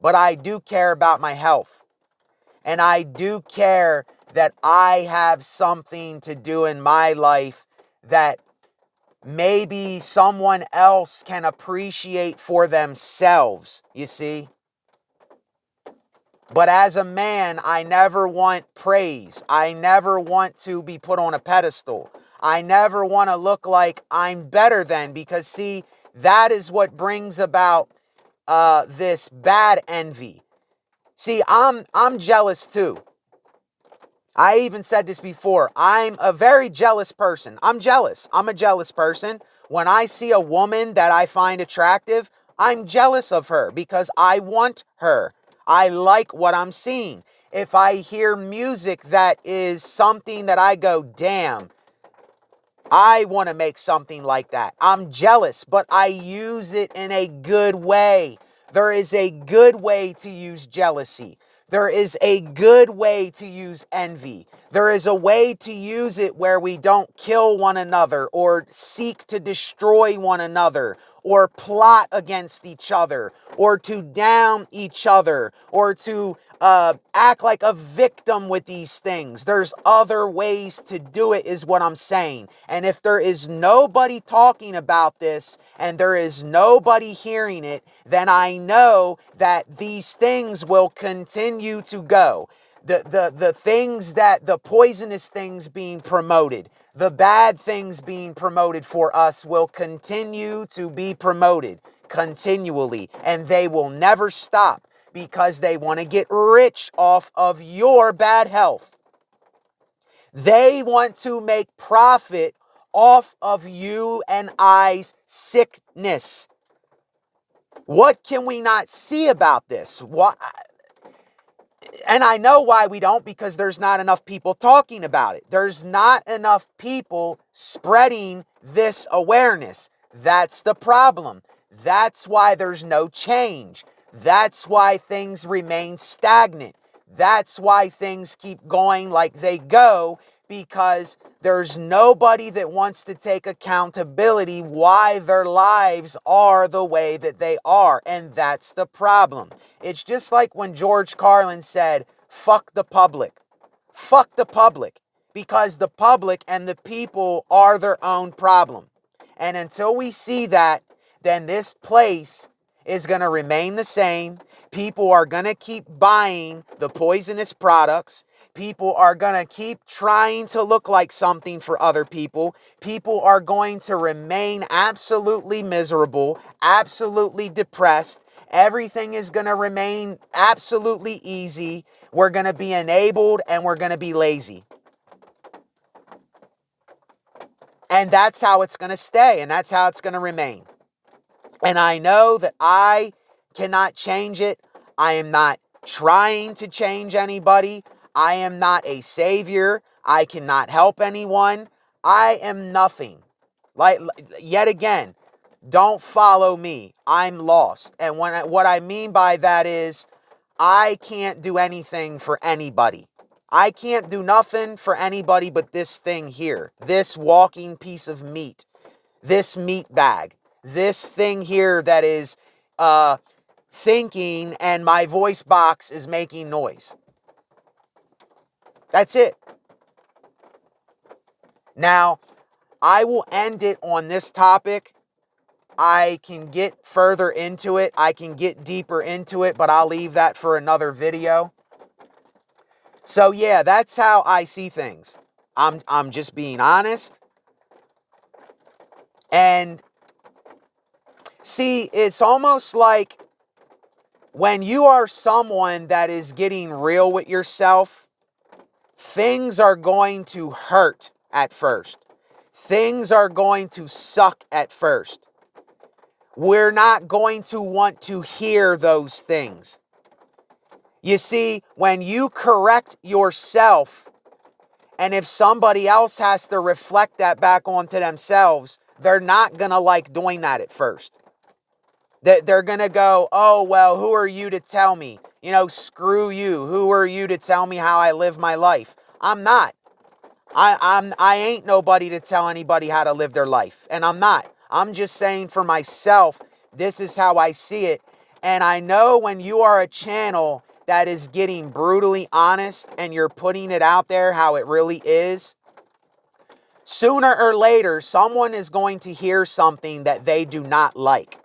But I do care about my health. And I do care that I have something to do in my life that maybe someone else can appreciate for themselves, you see? But as a man, I never want praise. I never want to be put on a pedestal. I never want to look like I'm better than, because see, that is what brings about this bad envy. See, I'm jealous too. I even said this before. I'm a very jealous person. I'm jealous. I'm a jealous person. When I see a woman that I find attractive, I'm jealous of her because I want her. I like what I'm seeing. If I hear music that is something that I go, damn, I want to make something like that. I'm jealous, but I use it in a good way. There is a good way to use jealousy. There is a good way to use envy. There is a way to use it where we don't kill one another or seek to destroy one another or plot against each other or to down each other or to act like a victim with these things. There's other ways to do it, is what I'm saying. And if there is nobody talking about this and there is nobody hearing it, then I know that these things will continue to go. The things that, the poisonous things being promoted, the bad things being promoted for us will continue to be promoted continually, and they will never stop because they want to get rich off of your bad health. They want to make profit off of you and I's sickness. What can we not see about this? What? And I know why we don't, because there's not enough people talking about it. There's not enough people spreading this awareness. That's the problem. That's why there's no change. That's why things remain stagnant. That's why things keep going like they go, because there's nobody that wants to take accountability why their lives are the way that they are. And that's the problem. It's just like when George Carlin said, fuck the public. Fuck the public. Because the public and the people are their own problem. And until we see that, then this place is going to remain the same. People are going to keep buying the poisonous products. People are going to keep trying to look like something for other people. People are going to remain absolutely miserable, absolutely depressed. Everything is going to remain absolutely easy. We're going to be enabled and we're going to be lazy. And that's how it's going to stay, and that's how it's going to remain. And I know that I cannot change it. I am not trying to change anybody. I am not a savior. I cannot help anyone. I am nothing. Yet again, don't follow me. I'm lost. And what I mean by that is I can't do anything for anybody. I can't do nothing for anybody but this thing here. This walking piece of meat. This meat bag. this thing here that is thinking and my voice box is making noise. That's it. Now, I will end it on this topic. I can get further into it. I can get deeper into it, but I'll leave that for another video. So yeah, that's how I see things. I'm just being honest. And see, it's almost like when you are someone that is getting real with yourself, things are going to hurt at first. Things are going to suck at first. We're not going to want to hear those things. You see, when you correct yourself, and if somebody else has to reflect that back onto themselves, they're not going to like doing that at first. They're going to go, oh, well, who are you to tell me? You know, screw you. Who are you to tell me how I live my life? I'm not. I ain't nobody to tell anybody how to live their life. And I'm not. I'm just saying for myself, this is how I see it. And I know when you are a channel that is getting brutally honest and you're putting it out there how it really is, sooner or later, someone is going to hear something that they do not like.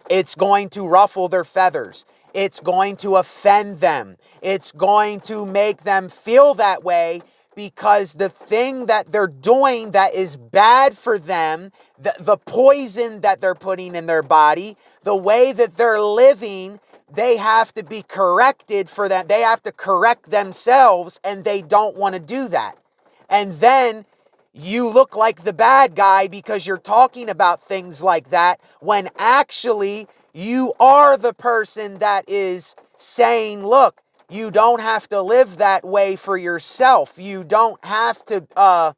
It's going to ruffle their feathers. It's going to offend them. It's going to make them feel that way because the thing that they're doing that is bad for them, the poison that they're putting in their body, the way that they're living, they have to be corrected for that. They have to correct themselves, and they don't want to do that. And then you look like the bad guy because you're talking about things like that when actually you are the person that is saying, look, you don't have to live that way for yourself. You don't have to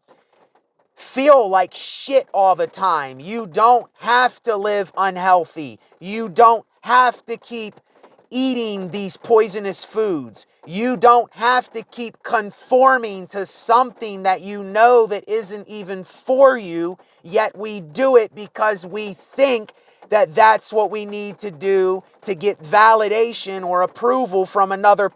feel like shit all the time. You don't have to live unhealthy. You don't have to keep eating these poisonous foods. You don't have to keep conforming to something that you know that isn't even for you, yet we do it because we think that that's what we need to do to get validation or approval from another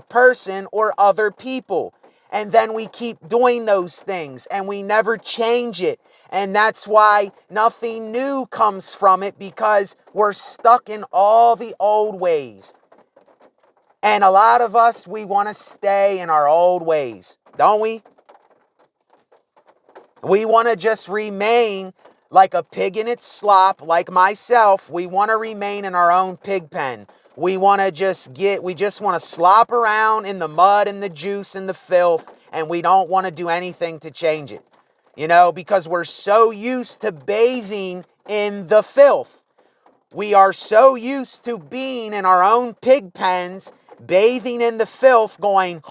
person or other people. And then we keep doing those things and we never change it. And that's why nothing new comes from it, because we're stuck in all the old ways. And a lot of us, we want to stay in our old ways, don't we? We want to just remain like a pig in its slop, like myself. We want to remain in our own pig pen. We just want to slop around in the mud and the juice and the filth, and we don't want to do anything to change it. You know, because we're so used to bathing in the filth. We are so used to being in our own pig pens, bathing in the filth, going,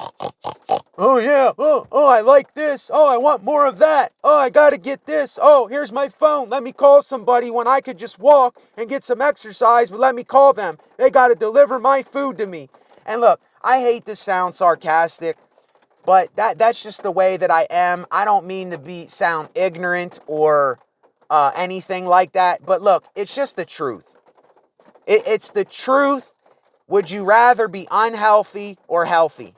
oh yeah, oh, I like this. Oh, I want more of that. Oh, I got to get this. Oh, here's my phone. Let me call somebody when I could just walk and get some exercise, but let me call them. They got to deliver my food to me. And look, I hate to sound sarcastic, but that's just the way that I am. I don't mean to sound ignorant or anything like that. But look, it's just the truth. It's the truth. Would you rather be unhealthy or healthy?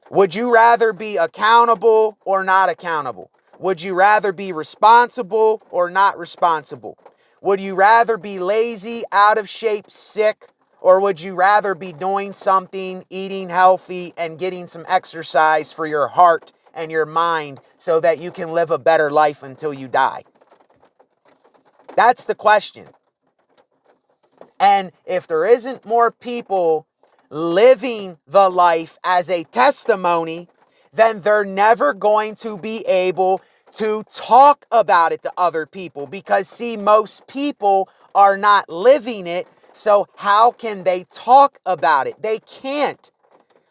Would you rather be accountable or not accountable? Would you rather be responsible or not responsible? Would you rather be lazy, out of shape, sick? Or would you rather be doing something, eating healthy, and getting some exercise for your heart and your mind so that you can live a better life until you die? That's the question. And if there isn't more people living the life as a testimony, then they're never going to be able to talk about it to other people. Because, see, most people are not living it. So how can they talk about it? They can't.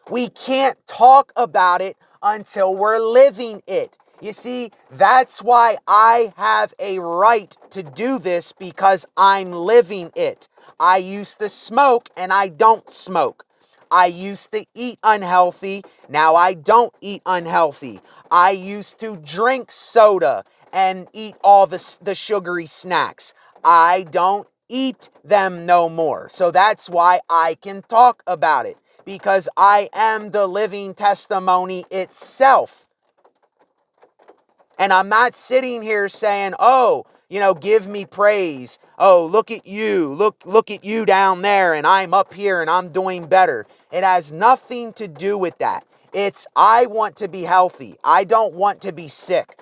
We can't talk about it until we're living it. You see, that's why I have a right to do this, because I'm living it. I used to smoke and I don't smoke. I used to eat unhealthy. Now I don't eat unhealthy. I used to drink soda and eat all the sugary snacks. I don't eat them no more. So that's why I can talk about it, because I am the living testimony itself. And I'm not sitting here saying, oh, give me praise. Oh, look at you. Look at you down there, and I'm up here and I'm doing better. It has nothing to do with that. It's I want to be healthy. I don't want to be sick.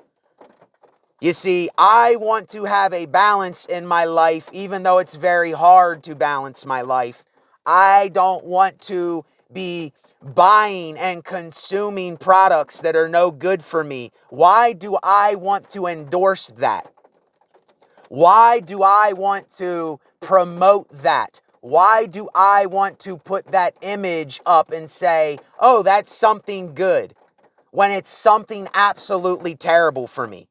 You see, I want to have a balance in my life, even though it's very hard to balance my life. I don't want to be buying and consuming products that are no good for me. Why do I want to endorse that? Why do I want to promote that? Why do I want to put that image up and say, oh, that's something good, when it's something absolutely terrible for me?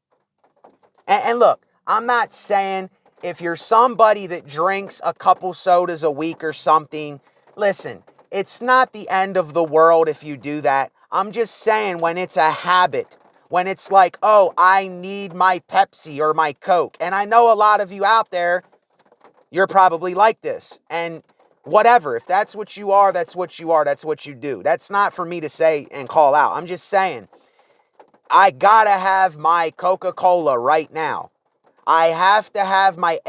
And look, I'm not saying if you're somebody that drinks a couple sodas a week or something, listen, it's not the end of the world if you do that. I'm just saying when it's a habit, when it's like, oh, I need my Pepsi or my Coke. And I know a lot of you out there, you're probably like this. And whatever, if that's what you are, that's what you are, that's what you do. That's not for me to say and call out. I'm just saying, I gotta have my Coca-Cola right now. I have to have my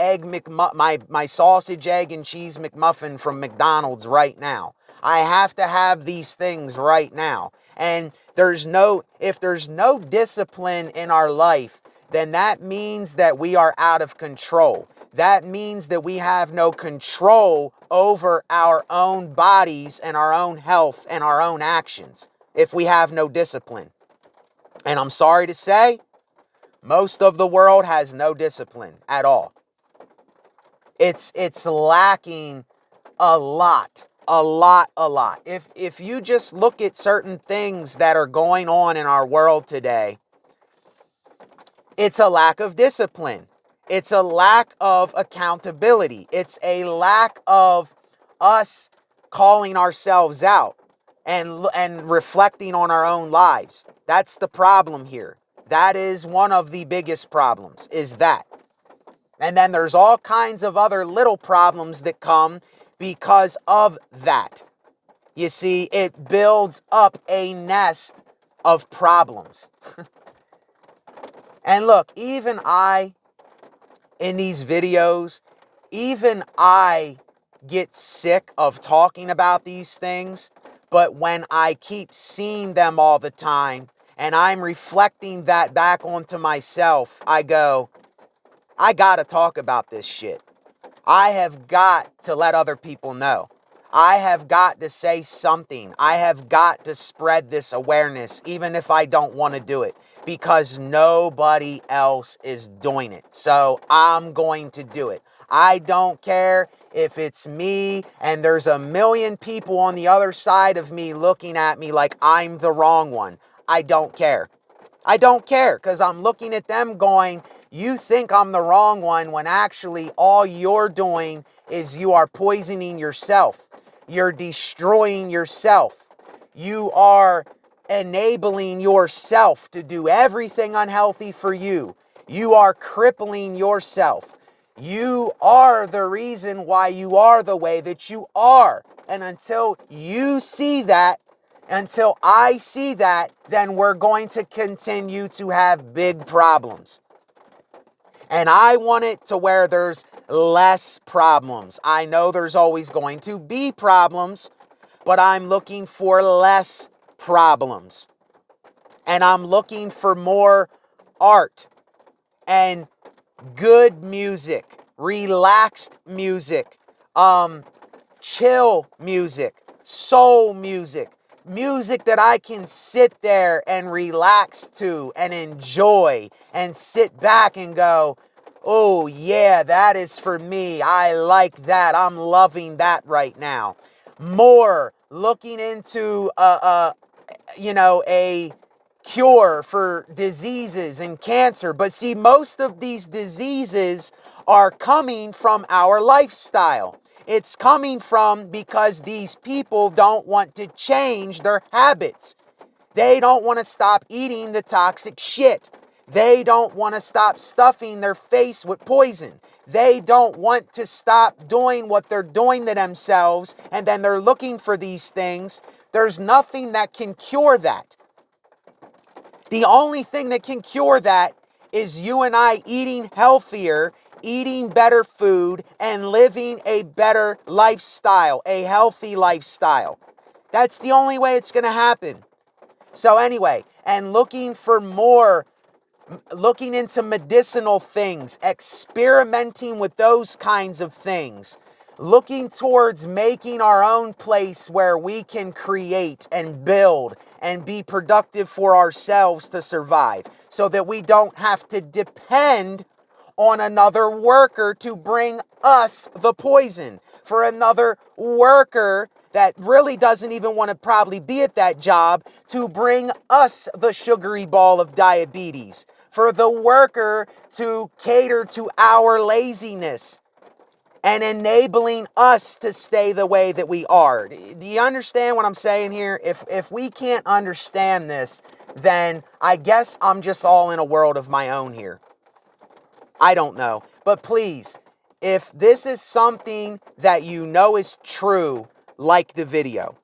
my sausage, egg, and cheese McMuffin from McDonald's right now. I have to have these things right now. And if there's no discipline in our life, then that means that we are out of control. That means that we have no control over our own bodies and our own health and our own actions if we have no discipline. And I'm sorry to say, most of the world has no discipline at all. It's lacking a lot. If you just look at certain things that are going on in our world today, it's a lack of discipline. It's a lack of accountability. It's a lack of us calling ourselves out and reflecting on our own lives. That's the problem here. That is one of the biggest problems, is that. And then there's all kinds of other little problems that come because of that. You see, it builds up a nest of problems. And look, even I, in these videos, even I get sick of talking about these things. But when I keep seeing them all the time, and I'm reflecting that back onto myself, I go, I gotta talk about this shit. I have got to let other people know. I have got to say something. I have got to spread this awareness, even if I don't want to do it, because nobody else is doing it. So I'm going to do it. I don't care if it's me and there's a million people on the other side of me looking at me like I'm the wrong one. I don't care. I don't care, because I'm looking at them going, you think I'm the wrong one, when actually all you're doing is you are poisoning yourself. You're destroying yourself. You are enabling yourself to do everything unhealthy for you. You are crippling yourself. You are the reason why you are the way that you are. And until you see that, until I see that, then we're going to continue to have big problems. And I want it to where there's less problems. I know there's always going to be problems, but I'm looking for less problems. And I'm looking for more art and good music, relaxed music, chill music, soul music, music that I can sit there and relax to and enjoy and sit back and go, oh yeah, that is for me. I like that. I'm loving that right now. More looking into a cure for diseases and cancer. But see, most of these diseases are coming from our lifestyle. It's coming from because these people don't want to change their habits. They don't want to stop eating the toxic shit. They don't want to stop stuffing their face with poison. They don't want to stop doing what they're doing to themselves, and then they're looking for these things. There's nothing that can cure that. The only thing that can cure that is you and I eating healthier, eating better food, and living a better lifestyle, a healthy lifestyle. That's the only way it's going to happen. So anyway, and looking into medicinal things, experimenting with those kinds of things, looking towards making our own place where we can create and build and be productive for ourselves to survive, so that we don't have to depend on another worker to bring us the poison, for another worker that really doesn't even want to probably be at that job to bring us the sugary ball of diabetes, for the worker to cater to our laziness and enabling us to stay the way that we are. Do you understand what I'm saying here? If we can't understand this, then I guess I'm just all in a world of my own here. I don't know. But please, if this is something that you know is true, like the video.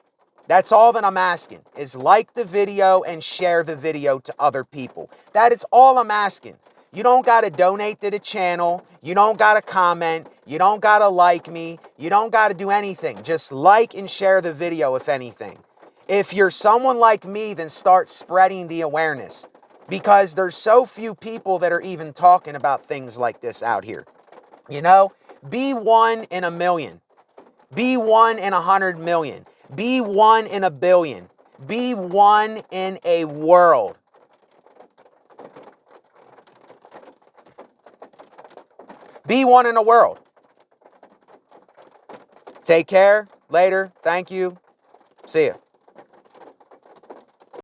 That's all that I'm asking, is like the video and share the video to other people. That is all I'm asking. You don't got to donate to the channel. You don't got to comment. You don't got to like me. You don't got to do anything. Just like and share the video, if anything. If you're someone like me, then start spreading the awareness, because there's so few people that are even talking about things like this out here. You know, be 1 in a million. Be 1 in 100 million. Be 1 in a billion. Be 1 in a world. Be 1 in a world. Take care. Later. Thank you. See ya.